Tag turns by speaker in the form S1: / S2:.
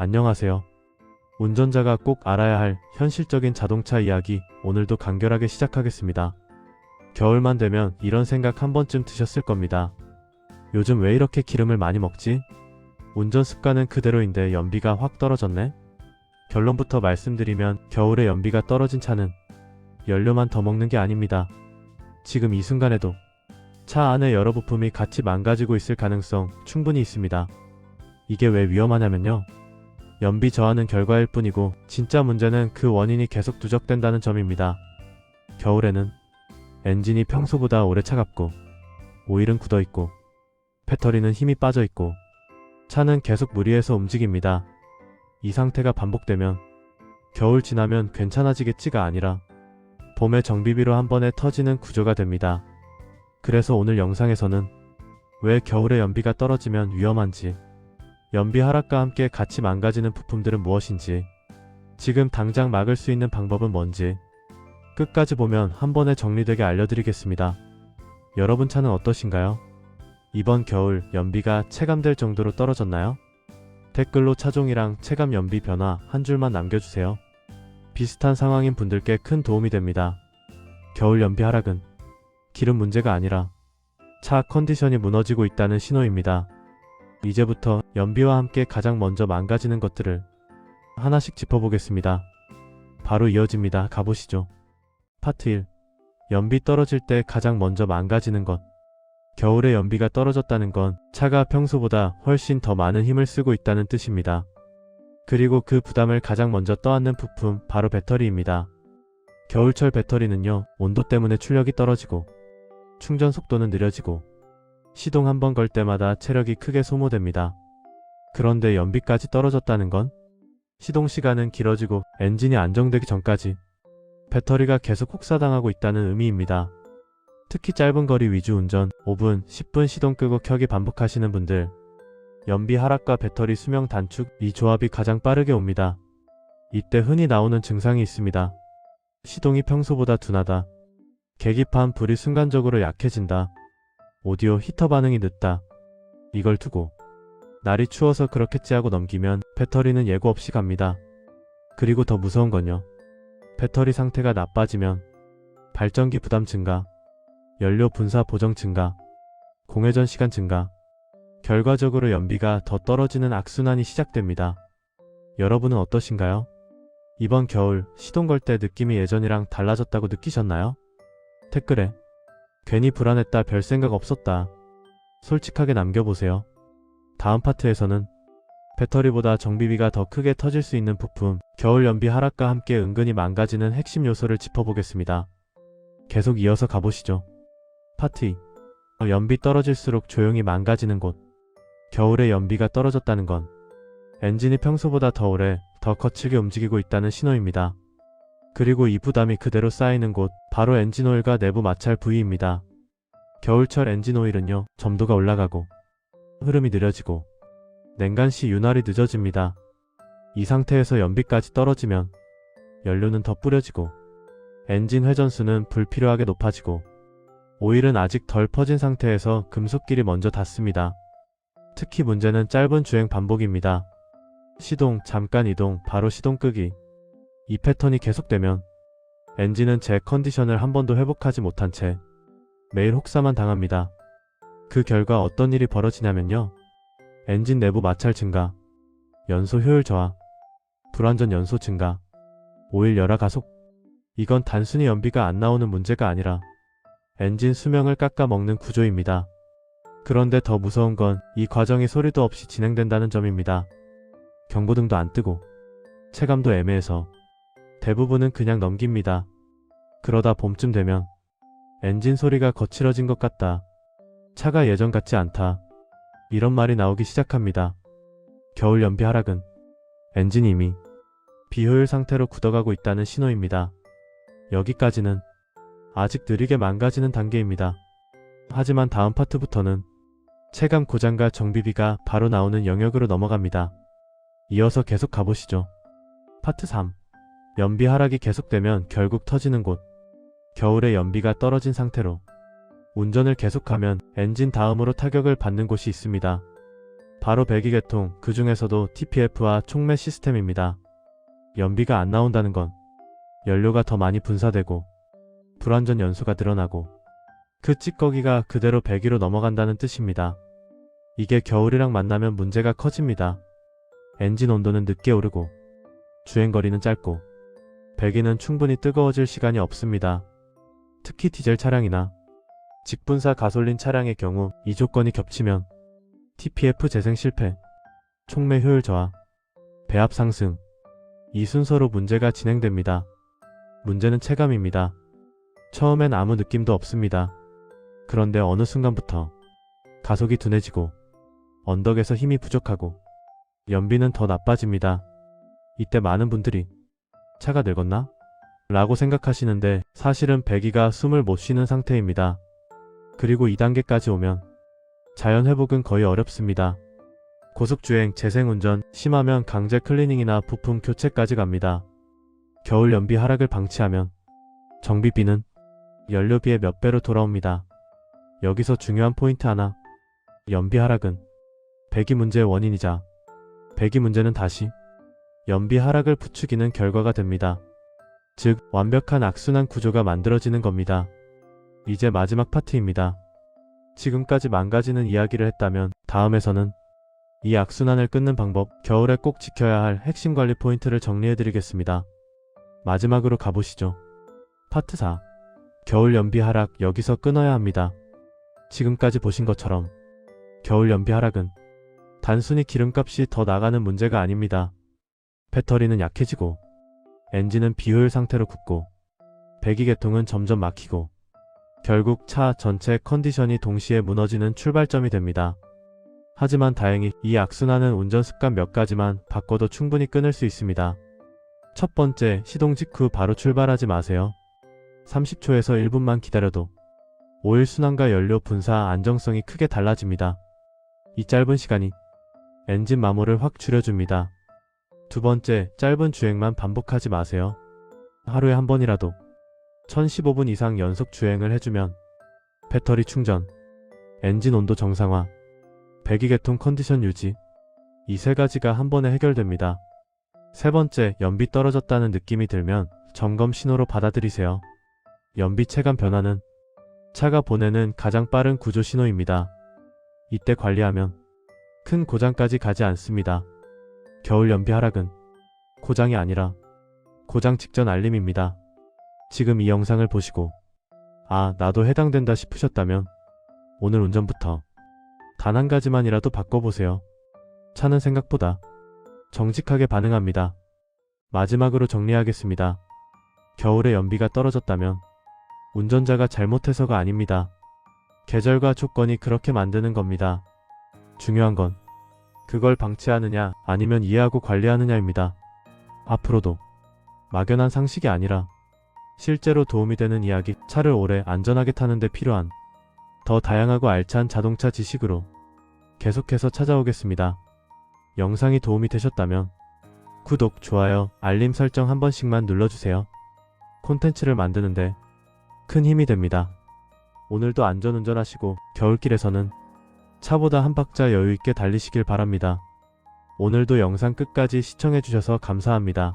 S1: 안녕하세요. 운전자가 꼭 알아야 할 현실적인 자동차 이야기 오늘도 간결하게 시작하겠습니다. 겨울만 되면 이런 생각 한 번쯤 드셨을 겁니다. 요즘 왜 이렇게 기름을 많이 먹지? 운전 습관은 그대로인데 연비가 확 떨어졌네? 결론부터 말씀드리면 겨울에 연비가 떨어진 차는 연료만 더 먹는 게 아닙니다. 지금 이 순간에도 차 안에 여러 부품이 같이 망가지고 있을 가능성 충분히 있습니다. 이게 왜 위험하냐면요. 연비 저하는 결과일 뿐이고 진짜 문제는 그 원인이 계속 누적된다는 점입니다. 겨울에는 엔진이 평소보다 오래 차갑고 오일은 굳어있고 배터리는 힘이 빠져있고 차는 계속 무리해서 움직입니다. 이 상태가 반복되면 겨울 지나면 괜찮아지겠지가 아니라 봄에 정비비로 한 번에 터지는 구조가 됩니다. 그래서 오늘 영상에서는 왜 겨울에 연비가 떨어지면 위험한지, 연비 하락과 함께 같이 망가지는 부품들은 무엇인지, 지금 당장 막을 수 있는 방법은 뭔지 끝까지 보면 한 번에 정리되게 알려드리겠습니다. 여러분 차는 어떠신가요? 이번 겨울 연비가 체감될 정도로 떨어졌나요? 댓글로 차종이랑 체감 연비 변화 한 줄만 남겨주세요. 비슷한 상황인 분들께 큰 도움이 됩니다. 겨울 연비 하락은 기름 문제가 아니라 차 컨디션이 무너지고 있다는 신호입니다. 이제부터 연비와 함께 가장 먼저 망가지는 것들을 하나씩 짚어보겠습니다. 바로 이어집니다. 가보시죠. 파트 1. 연비 떨어질 때 가장 먼저 망가지는 것. 겨울에 연비가 떨어졌다는 건 차가 평소보다 훨씬 더 많은 힘을 쓰고 있다는 뜻입니다. 그리고 그 부담을 가장 먼저 떠안는 부품 바로 배터리입니다. 겨울철 배터리는요, 온도 때문에 출력이 떨어지고 충전 속도는 느려지고 시동 한 번 걸 때마다 체력이 크게 소모됩니다. 그런데 연비까지 떨어졌다는 건 시동 시간은 길어지고 엔진이 안정되기 전까지 배터리가 계속 혹사당하고 있다는 의미입니다. 특히 짧은 거리 위주 운전 5분, 10분 시동 끄고 켜기 반복하시는 분들, 연비 하락과 배터리 수명 단축, 이 조합이 가장 빠르게 옵니다. 이때 흔히 나오는 증상이 있습니다. 시동이 평소보다 둔하다. 계기판 불이 순간적으로 약해진다. 오디오 히터 반응이 늦다. 이걸 두고 날이 추워서 그렇겠지 하고 넘기면 배터리는 예고 없이 갑니다. 그리고 더 무서운 건요. 배터리 상태가 나빠지면 발전기 부담 증가, 연료 분사 보정 증가, 공회전 시간 증가, 결과적으로 연비가 더 떨어지는 악순환이 시작됩니다. 여러분은 어떠신가요? 이번 겨울 시동 걸 때 느낌이 예전이랑 달라졌다고 느끼셨나요? 댓글에 괜히 불안했다, 별 생각 없었다, 솔직하게 남겨보세요. 다음 파트에서는 배터리보다 정비비가 더 크게 터질 수 있는 부품, 겨울 연비 하락과 함께 은근히 망가지는 핵심 요소를 짚어보겠습니다. 계속 이어서 가보시죠. 파트 2. 연비 떨어질수록 조용히 망가지는 곳. 겨울에 연비가 떨어졌다는 건 엔진이 평소보다 더 오래, 더 거칠게 움직이고 있다는 신호입니다. 그리고 이 부담이 그대로 쌓이는 곳, 바로 엔진오일과 내부 마찰 부위입니다. 겨울철 엔진오일은요, 점도가 올라가고 흐름이 느려지고 냉간시 윤활이 늦어집니다. 이 상태에서 연비까지 떨어지면 연료는 더 뿌려지고 엔진 회전수는 불필요하게 높아지고 오일은 아직 덜 퍼진 상태에서 금속끼리 먼저 닿습니다. 특히 문제는 짧은 주행 반복입니다. 시동, 잠깐 이동, 바로 시동 끄기. 이 패턴이 계속되면 엔진은 제 컨디션을 한 번도 회복하지 못한 채 매일 혹사만 당합니다. 그 결과 어떤 일이 벌어지냐면요. 엔진 내부 마찰 증가, 연소 효율 저하, 불완전 연소 증가, 오일 열화 가속. 이건 단순히 연비가 안 나오는 문제가 아니라 엔진 수명을 깎아먹는 구조입니다. 그런데 더 무서운 건 이 과정이 소리도 없이 진행된다는 점입니다. 경보등도 안 뜨고 체감도 애매해서 대부분은 그냥 넘깁니다. 그러다 봄쯤 되면 엔진 소리가 거칠어진 것 같다, 차가 예전 같지 않다, 이런 말이 나오기 시작합니다. 겨울 연비 하락은 엔진이 이미 비효율 상태로 굳어가고 있다는 신호입니다. 여기까지는 아직 느리게 망가지는 단계입니다. 하지만 다음 파트부터는 체감 고장과 정비비가 바로 나오는 영역으로 넘어갑니다. 이어서 계속 가보시죠. 파트 3. 연비 하락이 계속되면 결국 터지는 곳. 겨울에 연비가 떨어진 상태로 운전을 계속하면 엔진 다음으로 타격을 받는 곳이 있습니다. 바로 배기계통, 그 중에서도 TPF와 촉매 시스템입니다. 연비가 안 나온다는 건 연료가 더 많이 분사되고 불완전 연소가 늘어나고 그 찌꺼기가 그대로 배기로 넘어간다는 뜻입니다. 이게 겨울이랑 만나면 문제가 커집니다. 엔진 온도는 늦게 오르고 주행거리는 짧고 배기는 충분히 뜨거워질 시간이 없습니다. 특히 디젤 차량이나 직분사 가솔린 차량의 경우 이 조건이 겹치면 TPF 재생 실패, 촉매 효율 저하, 배합 상승, 이 순서로 문제가 진행됩니다. 문제는 체감입니다. 처음엔 아무 느낌도 없습니다. 그런데 어느 순간부터 가속이 둔해지고 언덕에서 힘이 부족하고 연비는 더 나빠집니다. 이때 많은 분들이 차가 늙었나? 라고 생각하시는데 사실은 배기가 숨을 못 쉬는 상태입니다. 그리고 2단계까지 오면 자연 회복은 거의 어렵습니다. 고속주행, 재생운전, 심하면 강제 클리닝이나 부품 교체까지 갑니다. 겨울 연비 하락을 방치하면 정비비는 연료비의 몇 배로 돌아옵니다. 여기서 중요한 포인트 하나. 연비 하락은 배기 문제의 원인이자 배기 문제는 다시 연비 하락을 부추기는 결과가 됩니다. 즉, 완벽한 악순환 구조가 만들어지는 겁니다. 이제 마지막 파트입니다. 지금까지 망가지는 이야기를 했다면 다음에서는 이 악순환을 끊는 방법, 겨울에 꼭 지켜야 할 핵심 관리 포인트를 정리해드리겠습니다. 마지막으로 가보시죠. 파트 4. 겨울 연비 하락, 여기서 끊어야 합니다. 지금까지 보신 것처럼 겨울 연비 하락은 단순히 기름값이 더 나가는 문제가 아닙니다. 배터리는 약해지고 엔진은 비효율 상태로 굳고 배기계통은 점점 막히고 결국 차 전체 컨디션이 동시에 무너지는 출발점이 됩니다. 하지만 다행히 이 악순환은 운전 습관 몇 가지만 바꿔도 충분히 끊을 수 있습니다. 첫 번째, 시동 직후 바로 출발하지 마세요. 30초에서 1분만 기다려도 오일 순환과 연료 분사 안정성이 크게 달라집니다. 이 짧은 시간이 엔진 마모를 확 줄여줍니다. 두 번째, 짧은 주행만 반복하지 마세요. 하루에 한 번이라도 1015분 이상 연속 주행을 해주면 배터리 충전, 엔진 온도 정상화, 배기계통 컨디션 유지, 이 세 가지가 한 번에 해결됩니다. 세 번째, 연비 떨어졌다는 느낌이 들면 점검 신호로 받아들이세요. 연비 체감 변화는 차가 보내는 가장 빠른 구조 신호입니다. 이때 관리하면 큰 고장까지 가지 않습니다. 겨울 연비 하락은 고장이 아니라 고장 직전 알림입니다. 지금 이 영상을 보시고 아, 나도 해당된다 싶으셨다면 오늘 운전부터 단 한 가지만이라도 바꿔보세요. 차는 생각보다 정직하게 반응합니다. 마지막으로 정리하겠습니다. 겨울에 연비가 떨어졌다면 운전자가 잘못해서가 아닙니다. 계절과 조건이 그렇게 만드는 겁니다. 중요한 건 그걸 방치하느냐 아니면 이해하고 관리하느냐입니다. 앞으로도 막연한 상식이 아니라 실제로 도움이 되는 이야기, 차를 오래 안전하게 타는 데 필요한 더 다양하고 알찬 자동차 지식으로 계속해서 찾아오겠습니다. 영상이 도움이 되셨다면 구독, 좋아요, 알림 설정 한 번씩만 눌러주세요. 콘텐츠를 만드는데 큰 힘이 됩니다. 오늘도 안전운전하시고 겨울길에서는 차보다 한 박자 여유있게 달리시길 바랍니다. 오늘도 영상 끝까지 시청해주셔서 감사합니다.